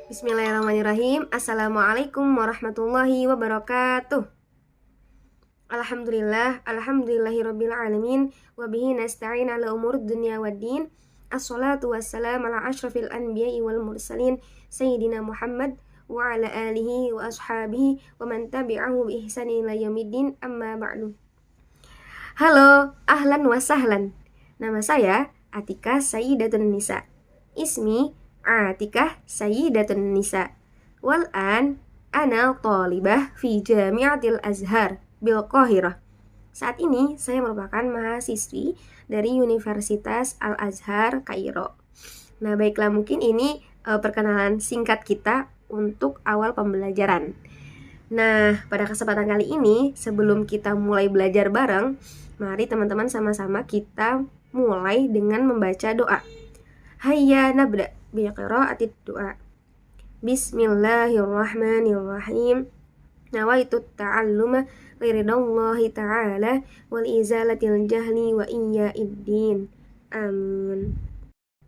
Bismillahirrahmanirrahim. Assalamualaikum warahmatullahi wabarakatuh. Alhamdulillahirabbil alamin wa bihi nasta'in ala umur dunya waddin. Assalatu wassalamu ala asyrafil anbiya'i wal mursalin sayyidina Muhammad wa ala alihi wa ashabihi wa man tabi'ahu bi ihsani ila yaumiddin, amma ba'du. Halo, ahlan wa sahlan. Nama saya Atikah Sayyidatun Nisa. Ismi Atikah Sayyidatun Nisa. Wal'an ana talibah fi Jami'atil Azhar bil Qahirah. Saat ini saya merupakan mahasiswi dari Universitas Al-Azhar Kairo. Nah, baiklah, mungkin ini perkenalan singkat kita untuk awal pembelajaran. Nah, pada kesempatan kali ini, sebelum kita mulai belajar bareng, mari teman-teman sama-sama kita mulai dengan membaca doa. Hayya nabda biqira'atid doa. Bismillahirrahmanirrahim. Nawaitu ta'alluma liridallahi ta'ala wal izalatil jahli wa iyyaiddin. Amin.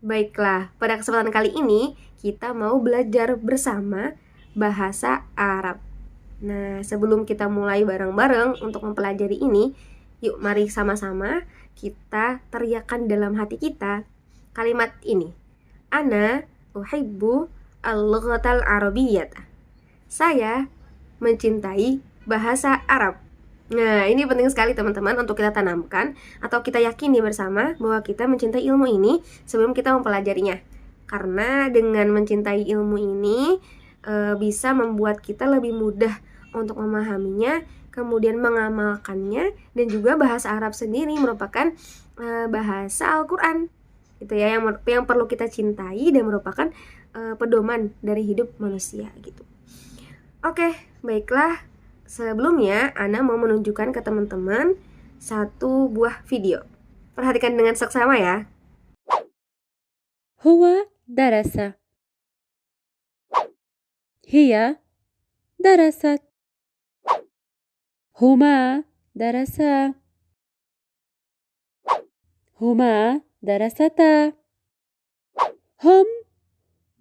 Baiklah, pada kesempatan kali ini kita mau belajar bersama bahasa Arab. Nah, sebelum kita mulai bareng-bareng untuk mempelajari ini, yuk mari sama-sama kita teriakkan dalam hati kita kalimat ini. Ana uhibbu al-lughatal arabiyyah. Saya mencintai bahasa Arab. Nah, ini penting sekali teman-teman untuk kita tanamkan atau kita yakini bersama bahwa kita mencintai ilmu ini sebelum kita mempelajarinya. Karena dengan mencintai ilmu ini bisa membuat kita lebih mudah untuk memahaminya, kemudian mengamalkannya, dan juga bahasa Arab sendiri merupakan bahasa Al-Quran gitu ya, yang perlu kita cintai dan merupakan pedoman dari hidup manusia gitu. Oke, baiklah. Sebelumnya, Ana mau menunjukkan ke teman-teman satu buah video. Perhatikan dengan seksama ya. هو درس. هي درست. هما درسا. هما درستا. هم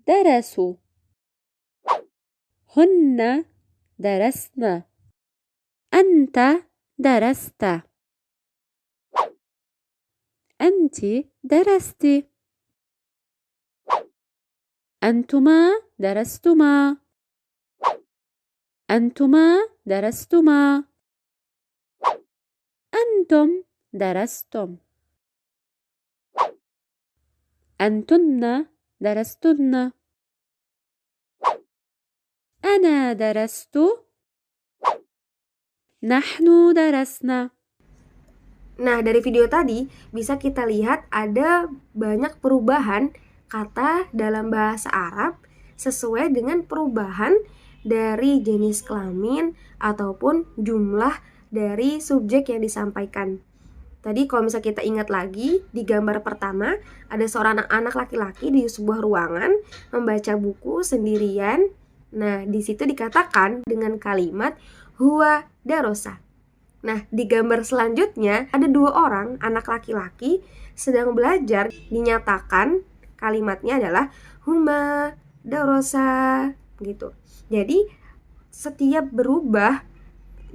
درسوا. هن درسن. أنت درست. أنت درست. أنتما درستما. أنتما درستما. أنتم درستم. أنتن درستن. أنا درست. نحن درسنا. Nah, dari video tadi bisa kita lihat ada banyak perubahan kata dalam bahasa Arab sesuai dengan perubahan dari jenis kelamin ataupun jumlah dari subjek yang disampaikan. Tadi kalau misalnya kita ingat lagi, di gambar pertama ada seorang anak laki-laki di sebuah ruangan membaca buku sendirian. Nah, di situ dikatakan dengan kalimat huwa darosa. Nah, di gambar selanjutnya ada dua orang anak laki-laki sedang belajar, dinyatakan kalimatnya adalah huma darosa gitu. Jadi setiap berubah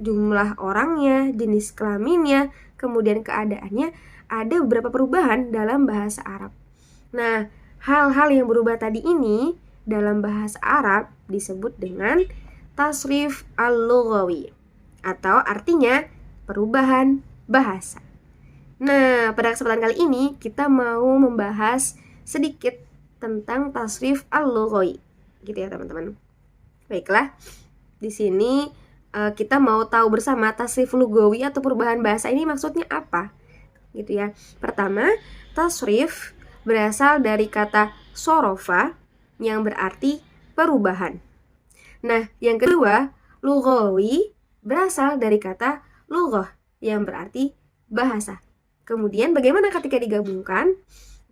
jumlah orangnya, jenis kelaminnya, kemudian keadaannya, ada beberapa perubahan dalam bahasa Arab. Nah, hal-hal yang berubah tadi ini dalam bahasa Arab disebut dengan tasrif al-lughawi atau artinya perubahan bahasa. Nah, pada kesempatan kali ini kita mau membahas sedikit tentang tasrif al-lughawi gitu ya teman-teman. Baiklah, di sini kita mau tahu bersama tasrif lughawi atau perubahan bahasa ini maksudnya apa gitu ya. Pertama, tasrif berasal dari kata sorofa yang berarti perubahan. Nah, yang kedua, lughawi berasal dari kata lughah yang berarti bahasa. Kemudian bagaimana ketika digabungkan?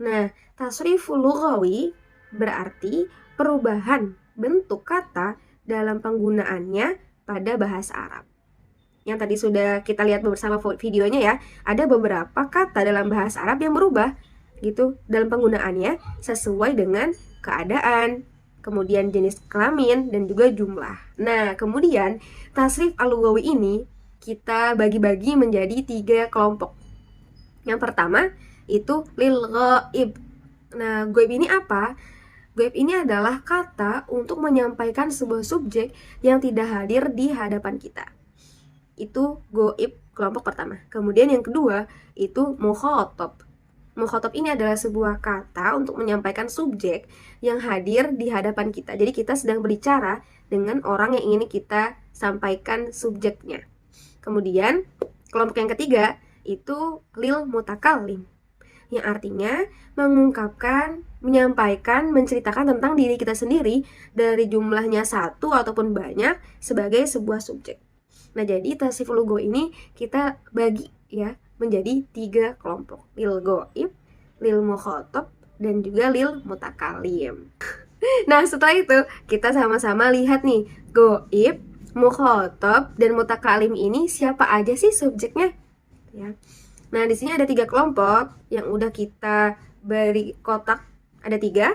Nah, tasrif lughawi berarti perubahan bentuk kata dalam penggunaannya pada bahasa Arab. Yang tadi sudah kita lihat bersama videonya ya, ada beberapa kata dalam bahasa Arab yang berubah gitu dalam penggunaannya sesuai dengan keadaan, kemudian jenis kelamin, dan juga jumlah. Nah, kemudian tasrif al-lughawi ini kita bagi-bagi menjadi 3 kelompok. Yang pertama itu lil ghaib. Nah, ghaib ini apa? Ghaib ini adalah kata untuk menyampaikan sebuah subjek yang tidak hadir di hadapan kita. Itu ghaib kelompok pertama. Kemudian yang kedua itu mukhatab. Mukhatab ini adalah sebuah kata untuk menyampaikan subjek yang hadir di hadapan kita. Jadi kita sedang berbicara dengan orang yang ingin kita sampaikan subjeknya. Kemudian kelompok yang ketiga itu lil mutakallim, yang artinya mengungkapkan, menyampaikan, menceritakan tentang diri kita sendiri dari jumlahnya satu ataupun banyak sebagai sebuah subjek. Nah, jadi tasriful lughawi ini kita bagi ya menjadi 3 kelompok, lil ghaib, lil mukhatab, dan juga lil mutakallim. Nah, setelah itu kita sama-sama lihat nih, ghaib, mukhatab, dan mutakallim ini siapa aja sih subjeknya? Ya. Nah, di sini ada 3 kelompok yang udah kita beri kotak, ada 3.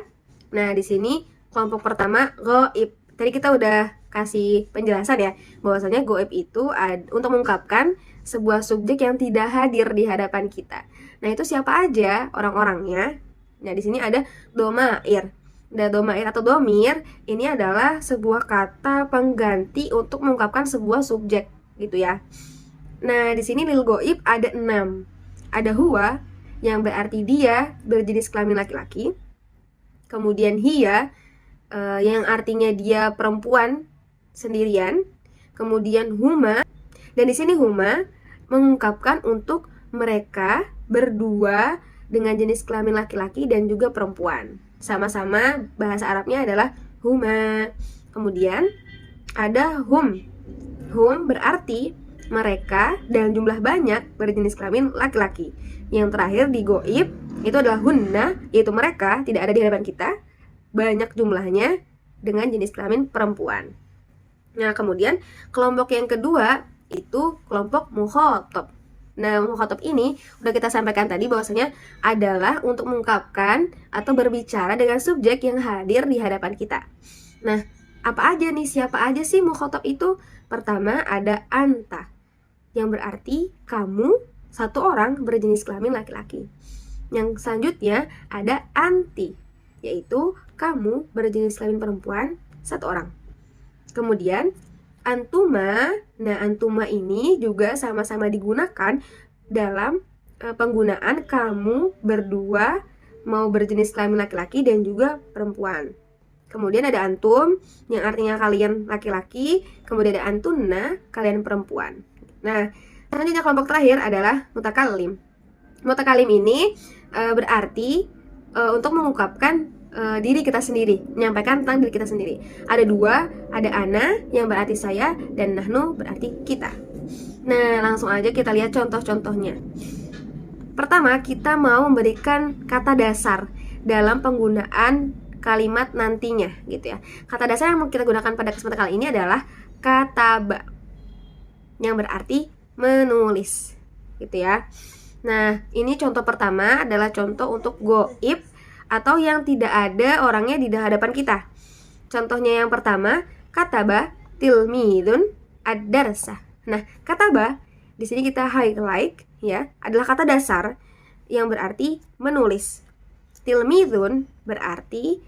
Nah, di sini kelompok pertama ghaib. Tadi kita udah kasih penjelasan ya, bahwasanya ghaib itu untuk mengungkapkan sebuah subjek yang tidak hadir di hadapan kita. Nah, itu siapa aja orang-orangnya? Nah, di sini ada domair. Dan domair atau domir ini adalah sebuah kata pengganti untuk mengungkapkan sebuah subjek gitu ya. Nah, di sini lil ghaib ada 6. Ada huwa yang berarti dia berjenis kelamin laki-laki. Kemudian hiya yang artinya dia perempuan sendirian. Kemudian huma, dan di sini huma mengungkapkan untuk mereka berdua dengan jenis kelamin laki-laki dan juga perempuan. Sama-sama bahasa Arabnya adalah huma. Kemudian ada hum. Hum berarti mereka dalam jumlah banyak berjenis kelamin laki-laki. Yang terakhir di ghaib itu adalah hunna, yaitu mereka tidak ada di hadapan kita, banyak jumlahnya dengan jenis kelamin perempuan. Nah, kemudian kelompok yang kedua itu kelompok mukhatab. Nah, mukhatab ini udah kita sampaikan tadi bahwasanya adalah untuk mengungkapkan atau berbicara dengan subjek yang hadir di hadapan kita. Nah, apa aja nih, siapa aja sih mukhatab itu? Pertama ada anta, yang berarti kamu, satu orang berjenis kelamin laki-laki. Yang selanjutnya ada anti, yaitu kamu berjenis kelamin perempuan, satu orang. Kemudian antuma. Nah, antuma ini juga sama-sama digunakan dalam penggunaan kamu berdua mau berjenis kelamin laki-laki dan juga perempuan. Kemudian ada antum yang artinya kalian laki-laki, kemudian ada antunna, kalian perempuan. Nah, selanjutnya kelompok terakhir adalah mutakallim. Mutakallim ini berarti untuk mengungkapkan diri kita sendiri, menyampaikan tentang diri kita sendiri. Ada 2, ada ana yang berarti saya dan nahnu berarti kita. Nah, langsung aja kita lihat contoh-contohnya. Pertama, kita mau memberikan kata dasar dalam penggunaan kalimat nantinya gitu ya. Kata dasar yang mau kita gunakan pada kesempatan kali ini adalah kataba, yang berarti menulis gitu ya. Nah, ini contoh pertama adalah contoh untuk ghaib atau yang tidak ada orangnya di hadapan kita. Contohnya yang pertama, kataba tilmidun ad-darsa. Nah, kataba di sini kita highlight ya, adalah kata dasar yang berarti menulis. Tilmidun berarti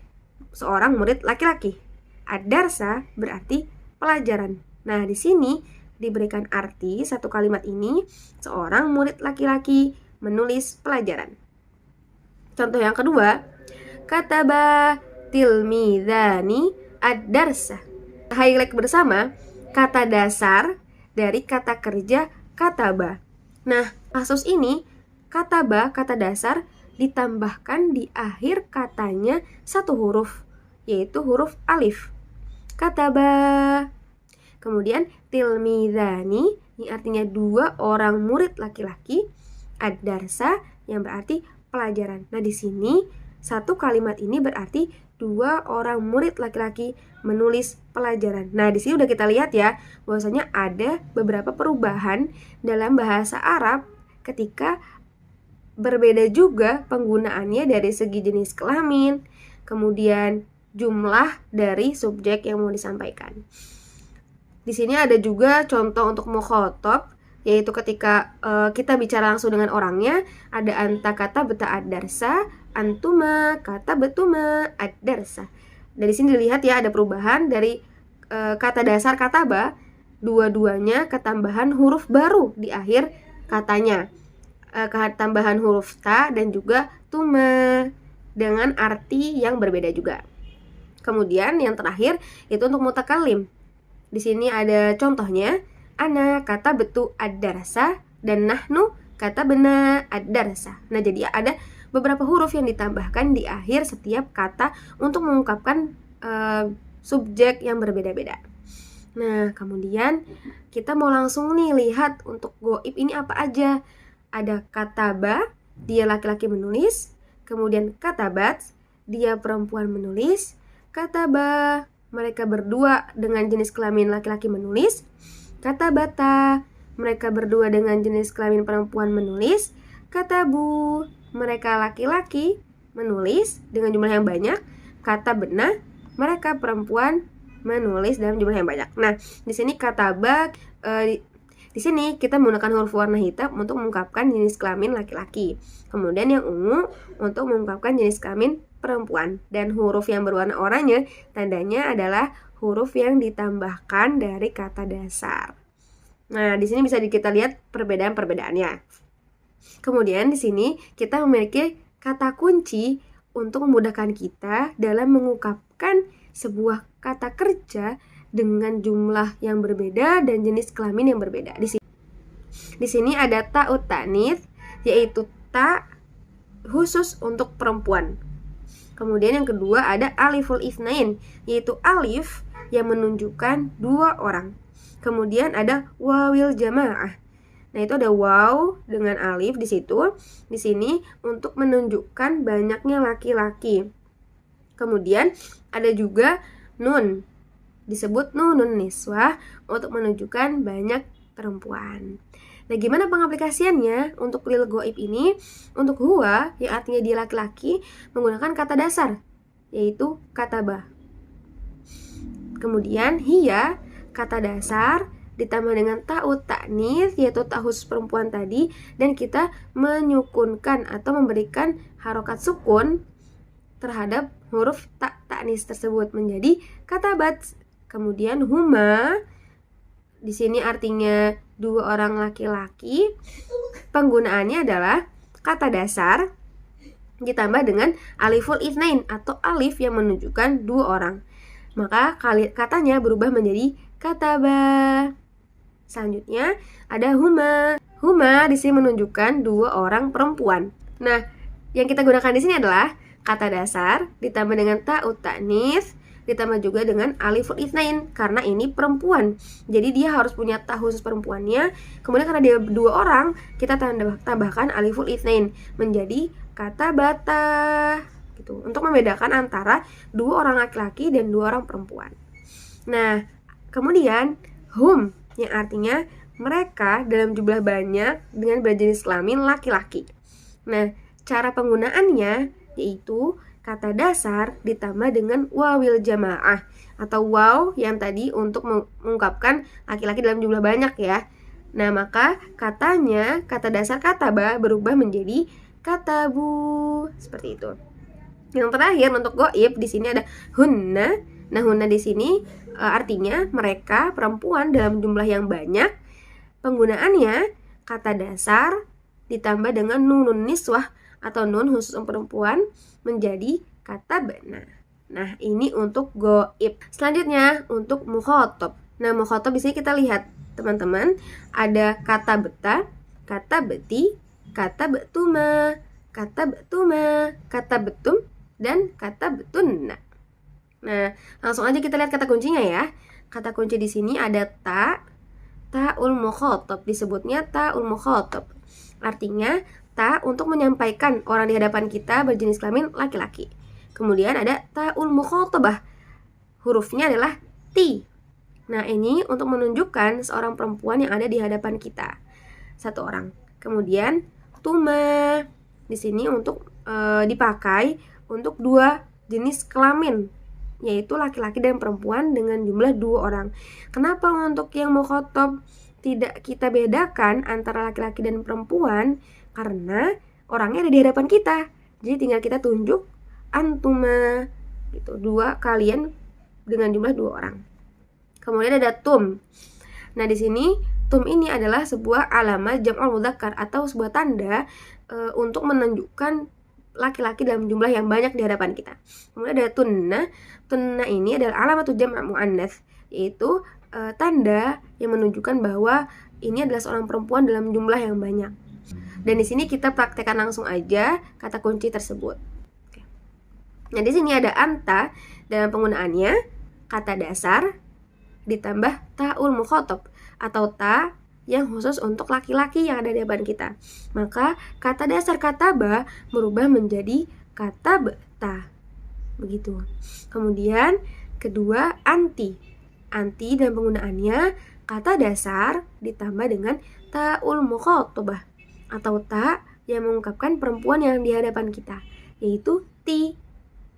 seorang murid laki-laki. Ad-darsa berarti pelajaran. Nah, di sini diberikan arti satu kalimat ini, seorang murid laki-laki menulis pelajaran. Contoh yang kedua, kataba tilmidhani ad-darsa. Highlight bersama kata dasar dari kata kerja kataba. Nah, kasus ini kataba, kata dasar, ditambahkan di akhir katanya satu huruf, yaitu huruf alif. Kataba. Kemudian tilmidhani, ini artinya 2 orang murid laki-laki, ad-darsa yang berarti pelajaran. Nah, di sini satu kalimat ini berarti 2 orang murid laki-laki menulis pelajaran. Nah, di sini udah kita lihat ya, bahwasanya ada beberapa perubahan dalam bahasa Arab ketika berbeda juga penggunaannya dari segi jenis kelamin, kemudian jumlah dari subjek yang mau disampaikan. Di sini ada juga contoh untuk mukhotob, yaitu ketika kita bicara langsung dengan orangnya, ada anta kata beta ad-darsa, antuma kata betuma ad-darsa. Dari sini dilihat ya, ada perubahan dari kata dasar kata ba, dua-duanya ketambahan huruf baru di akhir katanya, ketambahan huruf ta dan juga tuma dengan arti yang berbeda juga. Kemudian yang terakhir itu untuk mutakalim. Di sini ada contohnya, ana kata betu ad-darsa dan nahnu kata bena ad-darsa. Nah, jadi ada beberapa huruf yang ditambahkan di akhir setiap kata untuk mengungkapkan subjek yang berbeda-beda. Nah, kemudian kita mau langsung nih lihat untuk goib ini apa aja. Ada kataba, dia laki-laki menulis. Kemudian katabat, dia perempuan menulis. Kataba, mereka berdua dengan jenis kelamin laki-laki menulis. Katabata, mereka berdua dengan jenis kelamin perempuan menulis. Katabu, mereka laki-laki menulis dengan jumlah yang banyak. Katabena, mereka perempuan menulis dalam jumlah yang banyak. Nah, di sini kataba, di sini kita menggunakan huruf warna hitam untuk mengungkapkan jenis kelamin laki-laki. Kemudian yang ungu untuk mengungkapkan jenis kelamin perempuan, dan huruf yang berwarna oranye tandanya adalah huruf yang ditambahkan dari kata dasar. Nah, di sini bisa kita lihat perbedaan-perbedaannya. Kemudian di sini kita memiliki kata kunci untuk memudahkan kita dalam mengungkapkan sebuah kata kerja dengan jumlah yang berbeda dan jenis kelamin yang berbeda. Di sini ada ta'ut ta'nits, yaitu ta khusus untuk perempuan. Kemudian yang kedua ada aliful itsnain, yaitu alif yang menunjukkan dua orang. Kemudian ada wawil jamaah. Nah, itu ada waw dengan alif di situ. Di sini untuk menunjukkan banyaknya laki-laki. Kemudian ada juga nun, disebut nunun niswah untuk menunjukkan banyak perempuan. Nah, gimana pengaplikasiannya untuk lil goib ini? Untuk huwa yang artinya dia laki-laki menggunakan kata dasar, yaitu kata ba. Kemudian hiya, kata dasar ditambah dengan ta'ut ta'nits, yaitu ta khusus perempuan tadi, dan kita menyukunkan atau memberikan harokat sukun terhadap huruf ta'nis tersebut menjadi katabat. Kemudian huma, di sini artinya dua orang laki-laki. Penggunaannya adalah kata dasar ditambah dengan aliful itsnain atau alif yang menunjukkan dua orang. Maka katanya berubah menjadi kataba. Selanjutnya ada huma. Huma di sini menunjukkan dua orang perempuan. Nah, yang kita gunakan di sini adalah kata dasar ditambah dengan ta'ut ta'nits ditambah juga dengan aliful itsnain karena ini perempuan. Jadi dia harus punya ta khusus perempuannya. Kemudian karena dia dua orang, kita tambahkan aliful itsnain menjadi kata bata gitu. Untuk membedakan antara dua orang laki-laki dan dua orang perempuan. Nah, kemudian hum yang artinya mereka dalam jumlah banyak dengan berjenis kelamin laki-laki. Nah, cara penggunaannya yaitu kata dasar ditambah dengan wawil jamaah atau waw yang tadi untuk mengungkapkan laki-laki dalam jumlah banyak ya. Nah, maka katanya kata dasar kataba berubah menjadi katabu seperti itu. Yang terakhir untuk goib di sini ada hunna. Nah, hunna di sini artinya mereka perempuan dalam jumlah yang banyak. Penggunaannya kata dasar ditambah dengan nunun niswah atau nun khusus perempuan menjadi kata bena. Nah, ini untuk goib. Selanjutnya untuk mukhotob. Nah, mukhotob di sini kita lihat teman-teman ada kata beta, kata beti, kata betuma, kata betuma, kata betum, dan kata betunna. Nah, langsung aja kita lihat kata kuncinya ya. Kata kunci di sini ada ta'ul mukhotob, disebutnya ta'ul mukhotob. Artinya ta untuk menyampaikan orang di hadapan kita berjenis kelamin laki-laki. Kemudian ada ta'ul mukhotobah, hurufnya adalah ti. Nah, ini untuk menunjukkan seorang perempuan yang ada di hadapan kita, satu orang. Kemudian tuma di sini untuk dipakai untuk dua jenis kelamin yaitu laki-laki dan perempuan dengan jumlah 2 orang. Kenapa untuk yang mukhatab tidak kita bedakan antara laki-laki dan perempuan? Karena orangnya ada di hadapan kita. Jadi tinggal kita tunjuk antuma gitu, kalian dengan jumlah 2 orang. Kemudian ada tum. Nah, di sini tum ini adalah sebuah alamat jam'ul mudzakkar atau sebuah tanda untuk menunjukkan laki-laki dalam jumlah yang banyak di hadapan kita. Kemudian ada tunna. Tunna ini adalah alamat jam' muannats, yaitu tanda yang menunjukkan bahwa ini adalah seorang perempuan dalam jumlah yang banyak. Dan di sini kita praktekkan langsung aja kata kunci tersebut. Oke. Nah, di sini ada anta dalam penggunaannya kata dasar ditambah ta'ul mukhatab atau ta yang khusus untuk laki-laki yang ada di depan kita. Maka kata dasar kataba berubah menjadi katabta. Begitu. Kemudian kedua anti. Anti dalam penggunaannya kata dasar ditambah dengan ta'ul mukhatabah atau ta yang mengungkapkan perempuan yang di hadapan kita, yaitu ti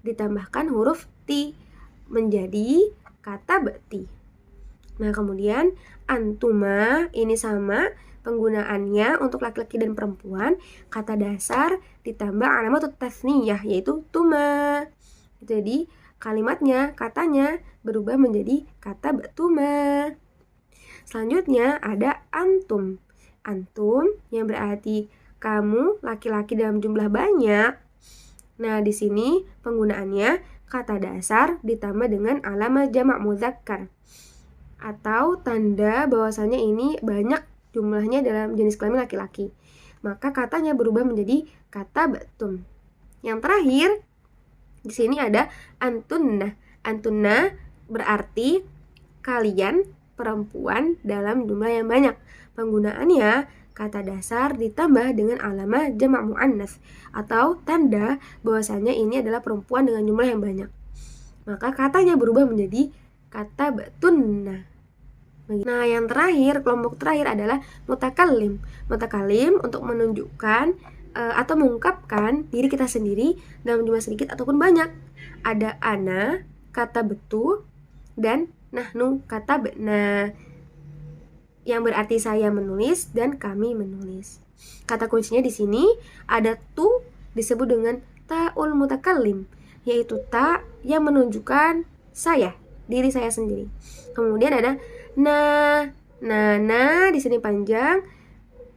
ditambahkan huruf ti menjadi kata bekti. Nah, kemudian antuma ini sama penggunaannya untuk laki-laki dan perempuan, kata dasar ditambah alamat tasniyah yaitu tuma. Jadi kalimatnya, katanya berubah menjadi kata betuma. Selanjutnya ada antum. Antum yang berarti kamu laki-laki dalam jumlah banyak. Nah, di sini penggunaannya kata dasar ditambah dengan alamat jamak mudzakkar atau tanda bahwasanya ini banyak jumlahnya dalam jenis kelamin laki-laki. Maka katanya berubah menjadi kata batum. Yang terakhir di sini ada antunna. Antunna berarti kalian perempuan dalam jumlah yang banyak. Penggunaannya kata dasar ditambah dengan alamat jamak muannats atau tanda bahwasanya ini adalah perempuan dengan jumlah yang banyak. Maka katanya berubah menjadi kata batunna. Nah, yang terakhir, kelompok terakhir adalah mutakallim. Mutakallim untuk menunjukkan atau mengungkapkan diri kita sendiri dalam jumlah sedikit ataupun banyak. Ada ana, kata betu, dan nahnu, kata bena, yang berarti saya menulis dan kami menulis. Kata kuncinya di sini ada tu disebut dengan ta'ul mutakallim, yaitu ta yang menunjukkan saya, diri saya sendiri. Kemudian ada na di sini panjang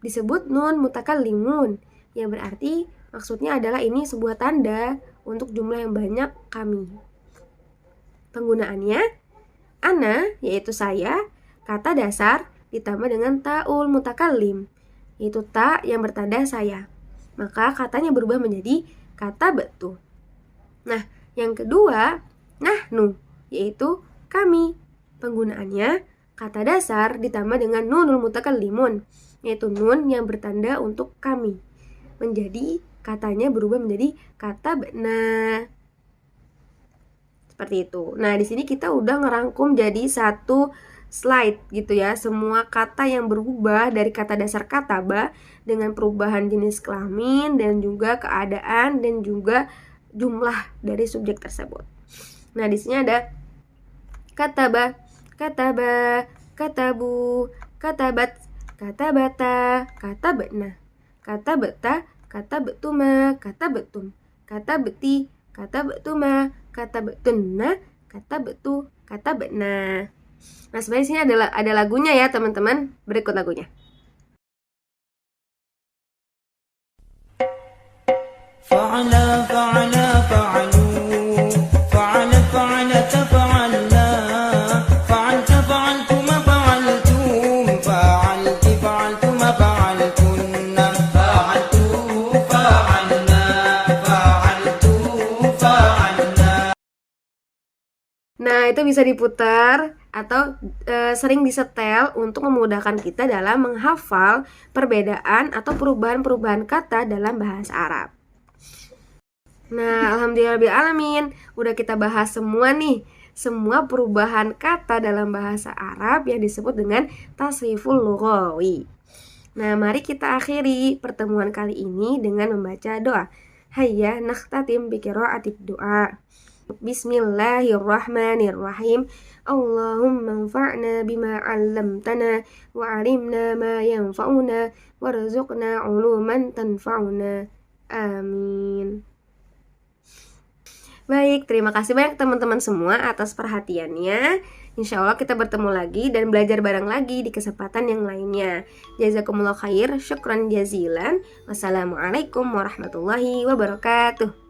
disebut nun mutakallimun, yang berarti maksudnya adalah ini sebuah tanda untuk jumlah yang banyak kami. Penggunaannya ana yaitu saya, kata dasar ditambah dengan ta'ul mutakallim, yaitu ta yang bertanda saya. Maka katanya berubah menjadi kata betu. Nah, yang kedua, nahnu, yaitu kami. Penggunaannya kata dasar ditambah dengan nunul mutakallimun, yaitu nun yang bertanda untuk kami. Menjadi katanya berubah menjadi kata bena. Seperti itu. Nah, di sini kita udah ngerangkum jadi satu slide gitu ya, semua kata yang berubah dari kata dasar kataba dengan perubahan jenis kelamin dan juga keadaan dan juga jumlah dari subjek tersebut. Nah, di sini ada kataba, kataba, katabu, katabat, katabata, katabna, katabata, katabetuma, katabetum, katabeti, katabetuma, katabetunna, katabetu, katabna. Nah, sebenarnya sini ada lagunya ya teman-teman. Berikut lagunya. Fa'ala fa'ala fa'alu fa'ala fa'ala tafa'alna fa'alta fa'altuma fa'altum fa'alti fa'altuma fa'altunna fa'altu fa'alna fa'altu fa'alna. Nah, itu bisa diputar atau sering disetel untuk memudahkan kita dalam menghafal perbedaan atau perubahan-perubahan kata dalam bahasa Arab. Nah, alhamdulillahirrahmanirrahim, udah kita bahas semua nih, semua perubahan kata dalam bahasa Arab yang disebut dengan tasriful lughawi. Nah, mari kita akhiri pertemuan kali ini dengan membaca doa. Hayya nakhtatim bi qiraatid doa. Bismillahirrahmanirrahim. Allahumma anfa'na bima 'allamtana wa 'allimna ma yanfa'una warzuqna 'uluman tanfa'una. Amin. Baik, terima kasih banyak teman-teman semua atas perhatiannya. Insya Allah kita bertemu lagi dan belajar bareng lagi di kesempatan yang lainnya. Jazakumullah khair, syukran jazilan. Wassalamualaikum warahmatullahi wabarakatuh.